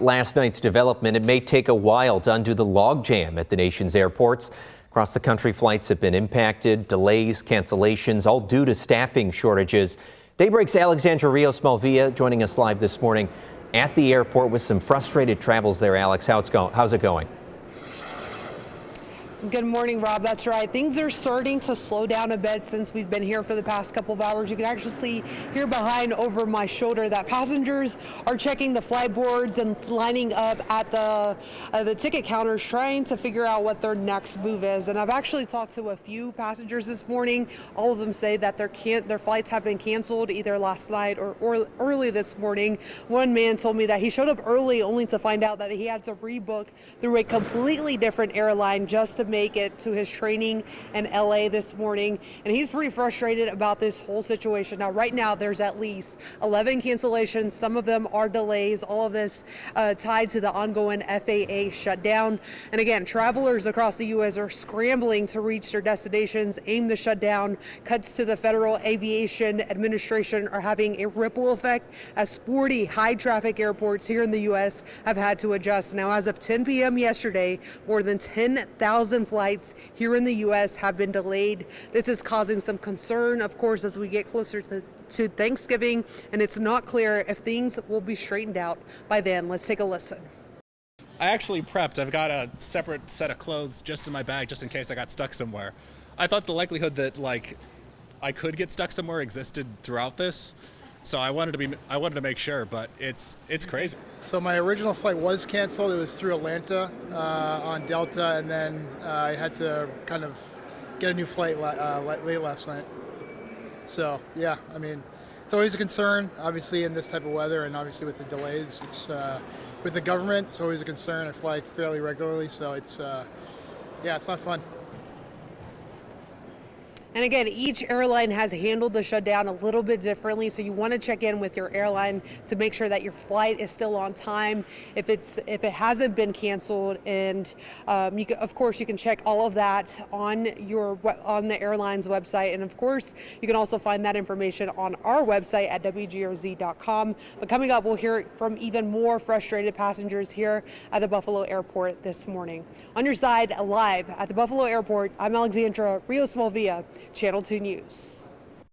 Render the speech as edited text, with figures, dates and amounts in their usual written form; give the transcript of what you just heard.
Last night's development, it may take a while to undo the logjam at the nation's airports. Across the country, flights have been impacted, delays, cancellations, all due to staffing shortages. Daybreak's Alexandra Rios-Malvia joining us live this morning at the airport with some frustrated travels there. Alex, how's it going? Good morning, Rob. That's right. Things are starting to slow down a bit since we've been here for the past couple of hours. You can actually see here behind over my shoulder that passengers are checking the flight boards and lining up at the ticket counters, trying to figure out what their next move is. And I've actually talked to a few passengers this morning. All of them say that their flights have been canceled either last night or early this morning. One man told me that he showed up early only to find out that he had to rebook through a completely different airline just to make it to his training in LA this morning, and he's pretty frustrated about this whole situation. Now, right now, there's at least 11 cancellations. Some of them are delays. All of this tied to the ongoing FAA shutdown. And again, travelers across the U.S. are scrambling to reach their destinations, aim the shutdown. Cuts to the Federal Aviation Administration are having a ripple effect as 40 high-traffic airports here in the U.S. have had to adjust. Now, as of 10 p.m. yesterday, more than 10,000 flights here in the U.S. have been delayed. This is causing some concern, of course, as we get closer to Thanksgiving, and it's not clear if things will be straightened out by then. Let's take a listen. I actually prepped. I've got a separate set of clothes just in my bag just in case I got stuck somewhere. I thought the likelihood that I could get stuck somewhere existed throughout this. So I wanted to make sure, but it's crazy. So my original flight was canceled. It was through Atlanta on Delta, and then I had to kind of get a new flight late last night. So yeah, I mean, it's always a concern, obviously in this type of weather, and obviously with the delays. It's with the government, it's always a concern. I fly fairly regularly, so it's yeah, it's not fun. And again, each airline has handled the shutdown a little bit differently, so you want to check in with your airline to make sure that your flight is still on time if it hasn't been canceled. And of course, you can check all of that on the airline's website. And of course, you can also find that information on our website at WGRZ.com. But coming up, we'll hear from even more frustrated passengers here at the Buffalo Airport this morning. On your side, live at the Buffalo Airport, I'm Alexandra Rios-Malvia, Channel 2 News.